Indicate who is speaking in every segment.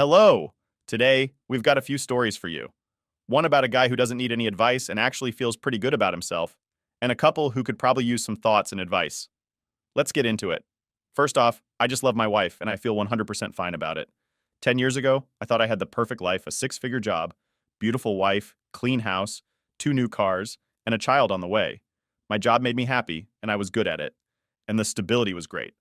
Speaker 1: Hello! Today, we've got a few stories for you. One about a guy who doesn't need any advice and actually feels pretty good about himself, and a couple who could probably use some thoughts and advice. Let's get into it. First off, I just love my wife, and I feel 100% fine about it. 10 years ago, I thought I had the perfect life, a six-figure job, beautiful wife, clean house, two new cars, and a child on the way. My job made me happy, and I was good at it. And the stability was great.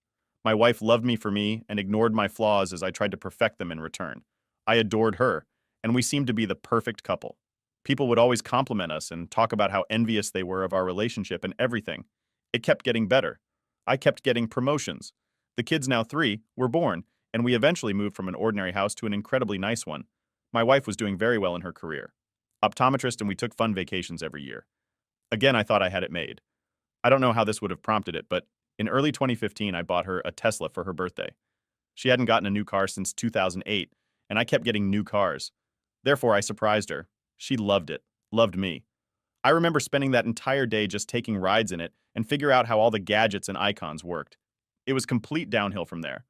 Speaker 1: My wife loved me for me and ignored my flaws as I tried to perfect them in return. I adored her, and we seemed to be the perfect couple. People would always compliment us and talk about how envious they were of our relationship and everything. It kept getting better. I kept getting promotions. The kids, now 3, were born, and we eventually moved from an ordinary house to an incredibly nice one. My wife was doing very well in her career. Optometrist, and we took fun vacations every year. Again, I thought I had it made. I don't know how this would have prompted it, but in early 2015, I bought her a Tesla for her birthday. She hadn't gotten a new car since 2008, and I kept getting new cars. Therefore, I surprised her. She loved it, loved me. I remember spending that entire day just taking rides in it and figure out how all the gadgets and icons worked. It was complete downhill from there.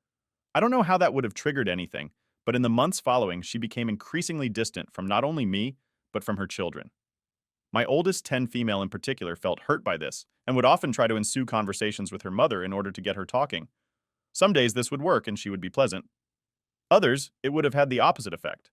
Speaker 1: I don't know how that would have triggered anything, but in the months following, she became increasingly distant from not only me, but from her children. My oldest 10 female in particular felt hurt by this and would often try to ensue conversations with her mother in order to get her talking. Some days this would work and she would be pleasant. Others, it would have had the opposite effect.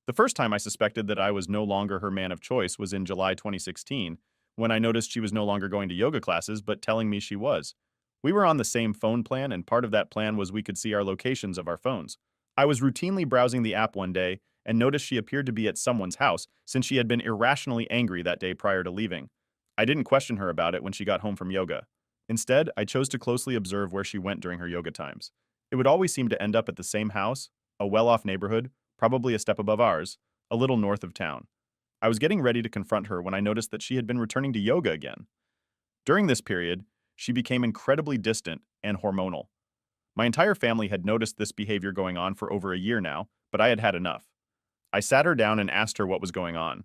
Speaker 1: The first time I suspected that I was no longer her man of choice was in July 2016, when I noticed she was no longer going to yoga classes but telling me she was. We were on the same phone plan, and part of that plan was we could see our locations of our phones. I was routinely browsing the app one day and noticed she appeared to be at someone's house since she had been irrationally angry that day prior to leaving. I didn't question her about it when she got home from yoga. Instead, I chose to closely observe where she went during her yoga times. It would always seem to end up at the same house, a well-off neighborhood, probably a step above ours, a little north of town. I was getting ready to confront her when I noticed that she had been returning to yoga again. During this period, she became incredibly distant and hormonal. My entire family had noticed this behavior going on for over a year now, but I had had enough. I sat her down and asked her what was going on.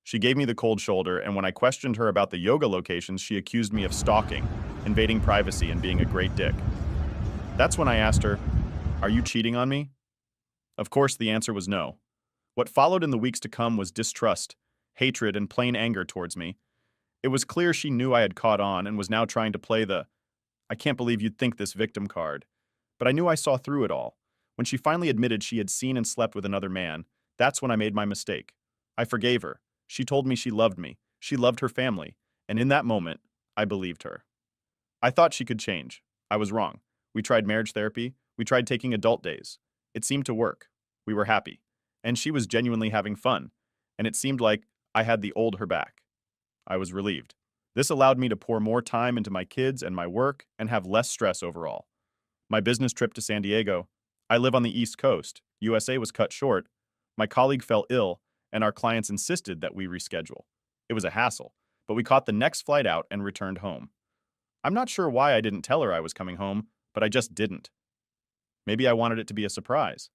Speaker 1: She gave me the cold shoulder, and when I questioned her about the yoga locations, she accused me of stalking, invading privacy, and being a great dick. That's when I asked her, "Are you cheating on me?" Of course, the answer was no. What followed in the weeks to come was distrust, hatred, and plain anger towards me. It was clear she knew I had caught on and was now trying to play the "I can't believe you'd think this" victim card. But I knew I saw through it all. When she finally admitted she had seen and slept with another man, that's when I made my mistake. I forgave her. She told me she loved me. She loved her family. And in that moment, I believed her. I thought she could change. I was wrong. We tried marriage therapy. We tried taking adult days. It seemed to work. We were happy. And she was genuinely having fun. And it seemed like I had the old her back. I was relieved. This allowed me to pour more time into my kids and my work and have less stress overall. My business trip to San Diego, I live on the East Coast, USA, was cut short. My colleague fell ill, and our clients insisted that we reschedule. It was a hassle, but we caught the next flight out and returned home. I'm not sure why I didn't tell her I was coming home, but I just didn't. Maybe I wanted it to be a surprise.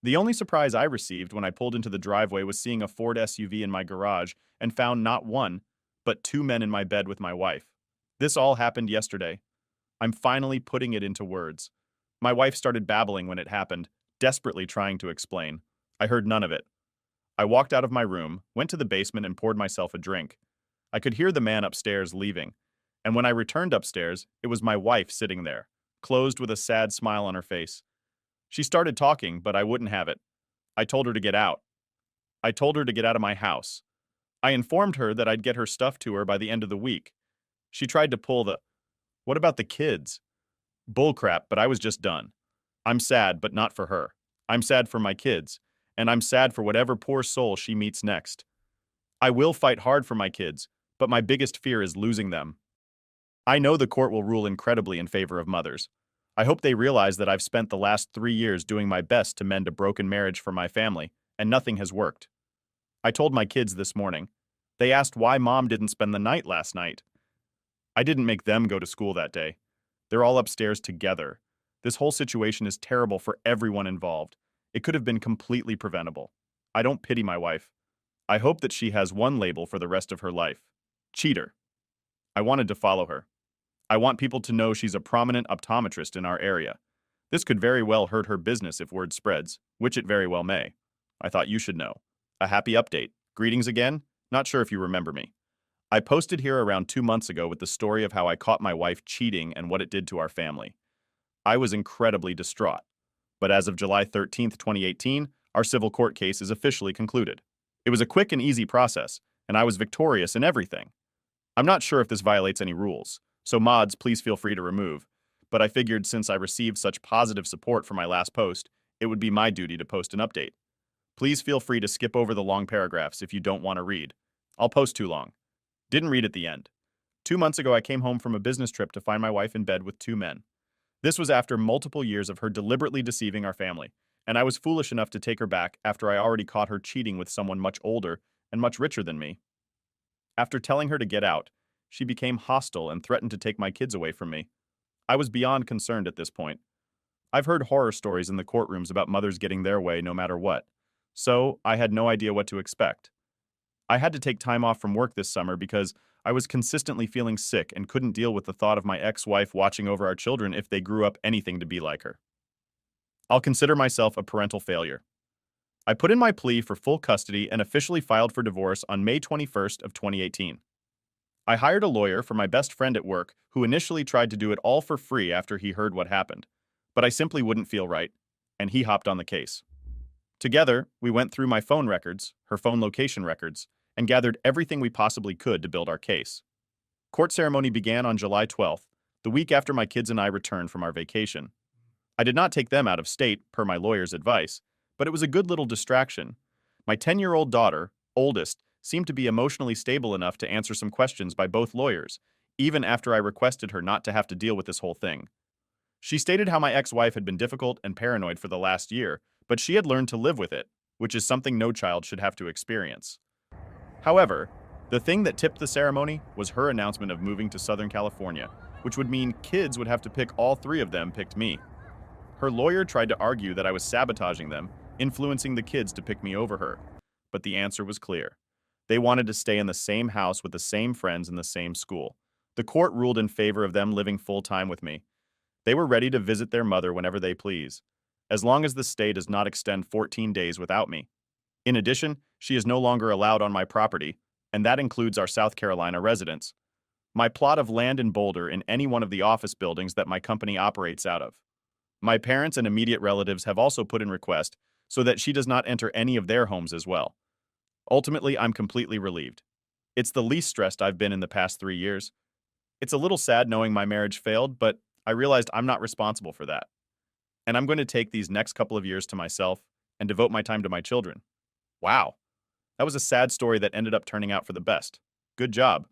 Speaker 1: The only surprise I received when I pulled into the driveway was seeing a Ford SUV in my garage and found not one, but 2 men in my bed with my wife. This all happened yesterday. I'm finally putting it into words. My wife started babbling when it happened, desperately trying to explain. I heard none of it. I walked out of my room, went to the basement, and poured myself a drink. I could hear the man upstairs leaving, and when I returned upstairs, it was my wife sitting there, closed with a sad smile on her face. She started talking, but I wouldn't have it. I told her to get out. I told her to get out of my house. I informed her that I'd get her stuff to her by the end of the week. She tried to pull the, "What about the kids?" Bullcrap, but I was just done. I'm sad, but not for her. I'm sad for my kids, and I'm sad for whatever poor soul she meets next. I will fight hard for my kids, but my biggest fear is losing them. I know the court will rule incredibly in favor of mothers. I hope they realize that I've spent the last 3 years doing my best to mend a broken marriage for my family, and nothing has worked. I told my kids this morning. They asked why Mom didn't spend the night last night. I didn't make them go to school that day. They're all upstairs together. This whole situation is terrible for everyone involved. It could have been completely preventable. I don't pity my wife. I hope that she has one label for the rest of her life: cheater. I wanted to follow her. I want people to know she's a prominent optometrist in our area. This could very well hurt her business if word spreads, which it very well may. I thought you should know. A happy update. Greetings again. Not sure if you remember me. I posted here around 2 months ago with the story of how I caught my wife cheating and what it did to our family. I was incredibly distraught. But as of July 13th, 2018, our civil court case is officially concluded. It was a quick and easy process, and I was victorious in everything. I'm not sure if this violates any rules, so mods, please feel free to remove. But I figured since I received such positive support for my last post, it would be my duty to post an update. Please feel free to skip over the long paragraphs if you don't want to read. I'll post too long. Didn't read at the end. 2 months ago, I came home from a business trip to find my wife in bed with two men. This was after multiple years of her deliberately deceiving our family, and I was foolish enough to take her back after I already caught her cheating with someone much older and much richer than me. After telling her to get out, she became hostile and threatened to take my kids away from me. I was beyond concerned at this point. I've heard horror stories in the courtrooms about mothers getting their way no matter what, so I had no idea what to expect. I had to take time off from work this summer because I was consistently feeling sick and couldn't deal with the thought of my ex-wife watching over our children if they grew up anything to be like her. I'll consider myself a parental failure. I put in my plea for full custody and officially filed for divorce on May 21st of 2018. I hired a lawyer for my best friend at work who initially tried to do it all for free after he heard what happened, but I simply wouldn't feel right, and he hopped on the case. Together, we went through my phone records, her phone location records, and gathered everything we possibly could to build our case. Court ceremony began on July 12th, the week after my kids and I returned from our vacation. I did not take them out of state, per my lawyer's advice, but it was a good little distraction. My 10-year-old daughter, oldest, seemed to be emotionally stable enough to answer some questions by both lawyers, even after I requested her not to have to deal with this whole thing. She stated how my ex-wife had been difficult and paranoid for the last year, but she had learned to live with it, which is something no child should have to experience. However, the thing that tipped the ceremony was her announcement of moving to Southern California, which would mean kids would have to pick all three of them picked me. Her lawyer tried to argue that I was sabotaging them, influencing the kids to pick me over her. But the answer was clear. They wanted to stay in the same house with the same friends in the same school. The court ruled in favor of them living full-time with me. They were ready to visit their mother whenever they please, as long as the stay does not extend 14 days without me. In addition, she is no longer allowed on my property, and that includes our South Carolina residence. My plot of land in Boulder in any one of the office buildings that my company operates out of. My parents and immediate relatives have also put in request so that she does not enter any of their homes as well. Ultimately, I'm completely relieved. It's the least stressed I've been in the past 3 years. It's a little sad knowing my marriage failed, but I realized I'm not responsible for that. And I'm going to take these next couple of years to myself and devote my time to my children. Wow. That was a sad story that ended up turning out for the best. Good job.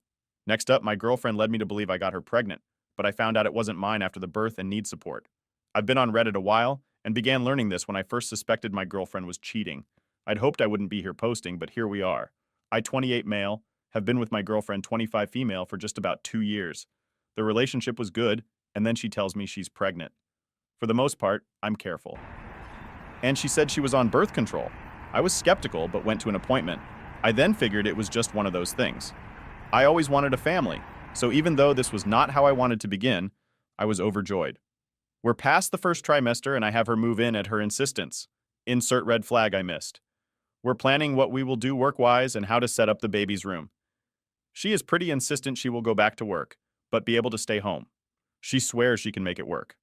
Speaker 1: Next up, my girlfriend led me to believe I got her pregnant, but I found out it wasn't mine after the birth and need support. I've been on Reddit a while and began learning this when I first suspected my girlfriend was cheating. I'd hoped I wouldn't be here posting, but here we are. I, 28 male, have been with my girlfriend, 25 female, for just about 2 years. The relationship was good, and then she tells me she's pregnant. For the most part, I'm careful. And she said she was on birth control. I was skeptical, but went to an appointment. I then figured it was just one of those things. I always wanted a family, so even though this was not how I wanted to begin, I was overjoyed. We're past the first trimester, and I have her move in at her insistence. Insert red flag I missed. We're planning what we will do work-wise and how to set up the baby's room. She is pretty insistent she will go back to work, but be able to stay home. She swears she can make it work.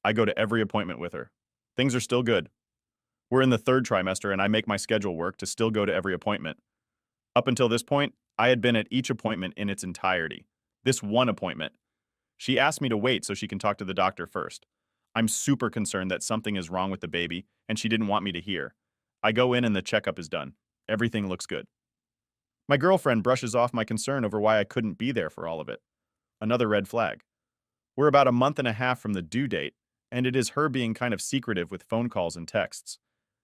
Speaker 1: I go to every appointment with her. Things are still good. We're in the third trimester, and I make my schedule work to still go to every appointment. Up until this point, I had been at each appointment in its entirety. This one appointment. She asked me to wait so she can talk to the doctor first. I'm super concerned that something is wrong with the baby, and she didn't want me to hear. I go in and the checkup is done. Everything looks good. My girlfriend brushes off my concern over why I couldn't be there for all of it. Another red flag. We're about a month and a half from the due date, and it is her being kind of secretive with phone calls and texts.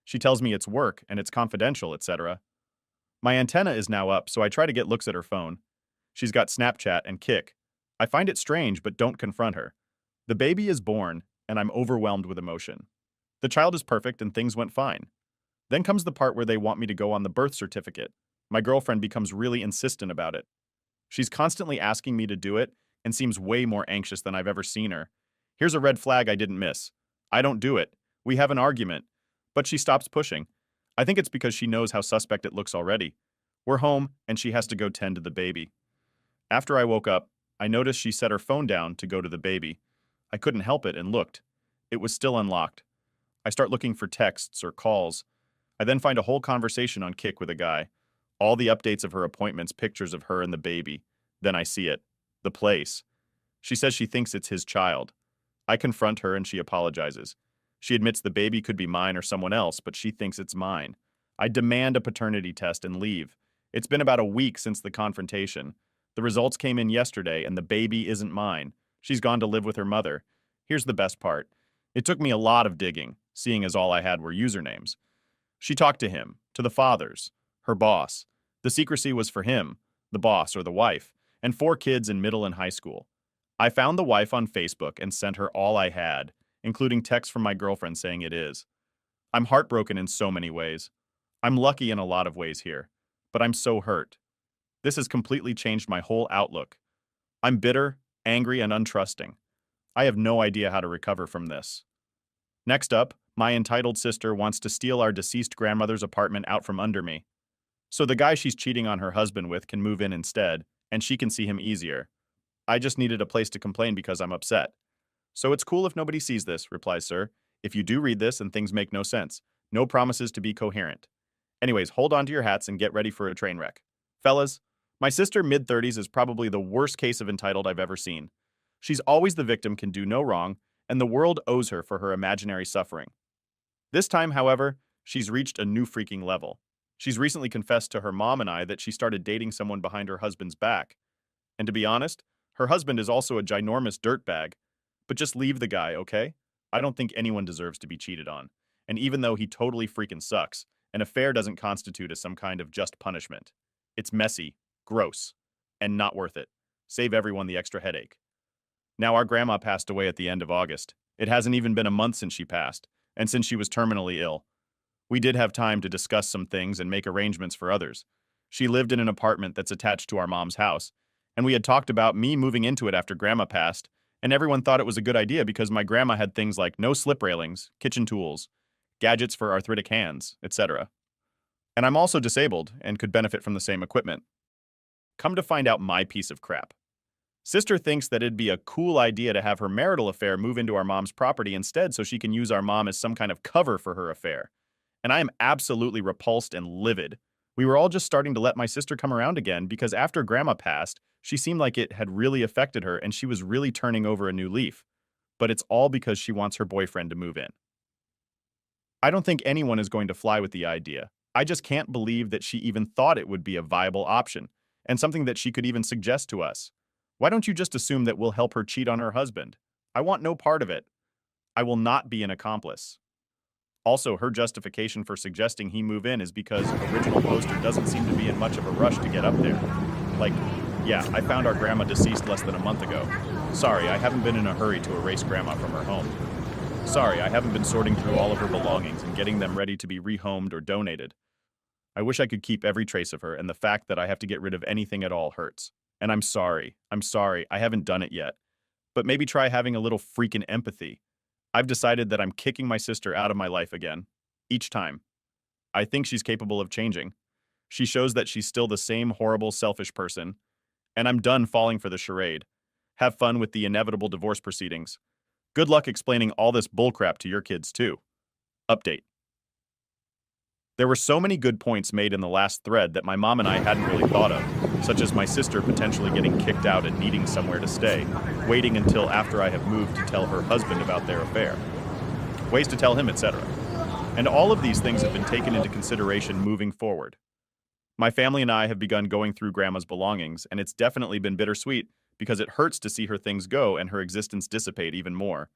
Speaker 1: She tells me it's work and it's confidential, etc. My antenna is now up, so I try to get looks at her phone. She's got Snapchat and Kik. I find it strange, but don't confront her. The baby is born, and I'm overwhelmed with emotion. The child is perfect and things went fine. Then comes the part where they want me to go on the birth certificate. My girlfriend becomes really insistent about it. She's constantly asking me to do it and seems way more anxious than I've ever seen her. Here's a red flag I didn't miss. I don't do it. We have an argument. But she stops pushing. I think it's because she knows how suspect it looks already. We're home, and she has to go tend to the baby. After I woke up, I noticed she set her phone down to go to the baby. I couldn't help it and looked. It was still unlocked. I start looking for texts or calls. I then find a whole conversation on Kik with a guy. All the updates of her appointments, pictures of her and the baby. Then I see it. The place. She says she thinks it's his child. I confront her and she apologizes. She admits the baby could be mine or someone else, but she thinks it's mine. I demand a paternity test and leave. It's been about a week since the confrontation. The results came in yesterday and the baby isn't mine. She's gone to live with her mother. Here's the best part. It took me a lot of digging, seeing as all I had were usernames. She talked to him, to the fathers, her boss. The secrecy was for him, the boss or the wife, and 4 kids in middle and high school. I found the wife on Facebook and sent her all I had, including texts from my girlfriend saying it is. I'm heartbroken in so many ways. I'm lucky in a lot of ways here, but I'm so hurt. This has completely changed my whole outlook. I'm bitter, angry, and untrusting. I have no idea how to recover from this. Next up, my entitled sister wants to steal our deceased grandmother's apartment out from under me. So the guy she's cheating on her husband with can move in instead, and she can see him easier. I just needed a place to complain because I'm upset. So it's cool if nobody sees this, replies Sir. If you do read this and things make no sense, no promises to be coherent. Anyways, hold on to your hats and get ready for a train wreck. Fellas, my sister mid-30s is probably the worst case of entitled I've ever seen. She's always the victim, can do no wrong, and the world owes her for her imaginary suffering. This time, however, she's reached a new freaking level. She's recently confessed to her mom and I that she started dating someone behind her husband's back. And to be honest, her husband is also a ginormous dirtbag. But just leave the guy, okay? I don't think anyone deserves to be cheated on. And even though he totally freaking sucks, an affair doesn't constitute as some kind of just punishment. It's messy, gross, and not worth it. Save everyone the extra headache. Now, our grandma passed away at the end of August. It hasn't even been a month since she passed, and since she was terminally ill. We did have time to discuss some things and make arrangements for others. She lived in an apartment that's attached to our mom's house, and we had talked about me moving into it after grandma passed, and everyone thought it was a good idea because my grandma had things like no slip railings, kitchen tools, gadgets for arthritic hands, etc. And I'm also disabled and could benefit from the same equipment. Come to find out my piece of crap. Sister thinks that it'd be a cool idea to have her marital affair move into our mom's property instead so she can use our mom as some kind of cover for her affair. And I am absolutely repulsed and livid. We were all just starting to let my sister come around again because after grandma passed, she seemed like it had really affected her and she was really turning over a new leaf. But it's all because she wants her boyfriend to move in. I don't think anyone is going to fly with the idea. I just can't believe that she even thought it would be a viable option and something that she could even suggest to us. Why don't you just assume that we'll help her cheat on her husband? I want no part of it. I will not be an accomplice. Also, her justification for suggesting he move in is because original poster doesn't seem to be in much of a rush to get up there. Like, yeah, I found our grandma deceased less than a month ago. Sorry, I haven't been in a hurry to erase grandma from her home. Sorry, I haven't been sorting through all of her belongings and getting them ready to be rehomed or donated. I wish I could keep every trace of her, and the fact that I have to get rid of anything at all hurts. And I'm sorry, I haven't done it yet. But maybe try having a little freaking empathy. I've decided that I'm kicking my sister out of my life again. Each time. I think she's capable of changing. She shows that she's still the same horrible, selfish person. And I'm done falling for the charade. Have fun with the inevitable divorce proceedings. Good luck explaining all this bullcrap to your kids, too. Update. There were so many good points made in the last thread that my mom and I hadn't really thought of, such as my sister potentially getting kicked out and needing somewhere to stay, waiting until after I have moved to tell her husband about their affair, ways to tell him, etc. And all of these things have been taken into consideration moving forward. My family and I have begun going through Grandma's belongings, and it's definitely been bittersweet because it hurts to see her things go and her existence dissipate even more.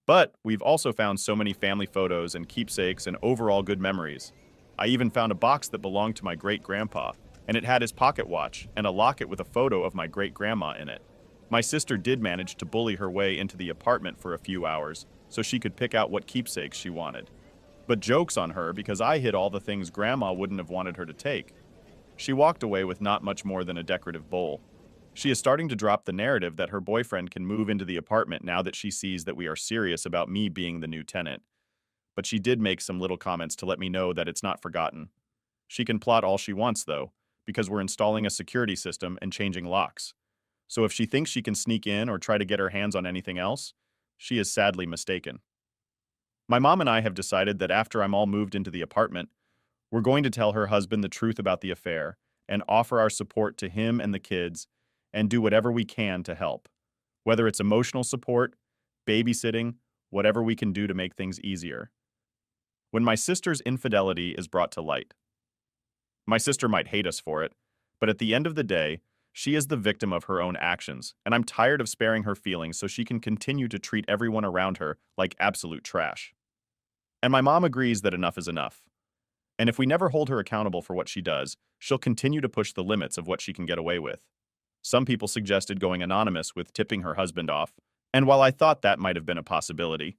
Speaker 1: But we've also found so many family photos and keepsakes and overall good memories. I even found a box that belonged to my great-grandpa, and it had his pocket watch and a locket with a photo of my great-grandma in it. My sister did manage to bully her way into the apartment for a few hours so she could pick out what keepsakes she wanted. But joke's on her because I hid all the things Grandma wouldn't have wanted her to take. She walked away with not much more than a decorative bowl. She is starting to drop the narrative that her boyfriend can move into the apartment now that she sees that we are serious about me being the new tenant. But she did make some little comments to let me know that it's not forgotten. She can plot all she wants, though, because we're installing a security system and changing locks. So if she thinks she can sneak in or try to get her hands on anything else, she is sadly mistaken. My mom and I have decided that after I'm all moved into the apartment, we're going to tell her husband the truth about the affair and offer our support to him and the kids and do whatever we can to help. Whether it's emotional support, babysitting, whatever we can do to make things easier. When my sister's infidelity is brought to light, my sister might hate us for it, but at the end of the day, she is the victim of her own actions, and I'm tired of sparing her feelings so she can continue to treat everyone around her like absolute trash. And my mom agrees that enough is enough. And if we never hold her accountable for what she does, she'll continue to push the limits of what she can get away with. Some people suggested going anonymous with tipping her husband off, and while I thought that might have been a possibility,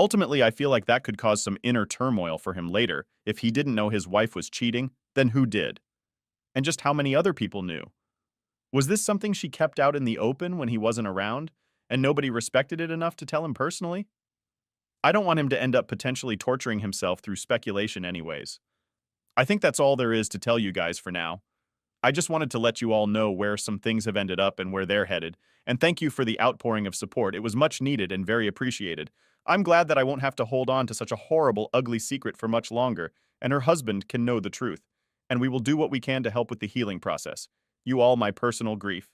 Speaker 1: ultimately I feel like that could cause some inner turmoil for him later. If he didn't know his wife was cheating, then who did? And just how many other people knew? Was this something she kept out in the open when he wasn't around, and nobody respected it enough to tell him personally? I don't want him to end up potentially torturing himself through speculation anyways. I think that's all there is to tell you guys for now. I just wanted to let you all know where some things have ended up and where they're headed, and thank you for the outpouring of support. It was much needed and very appreciated. I'm glad that I won't have to hold on to such a horrible, ugly secret for much longer, and her husband can know the truth. And we will do what we can to help with the healing process. You all my personal grief.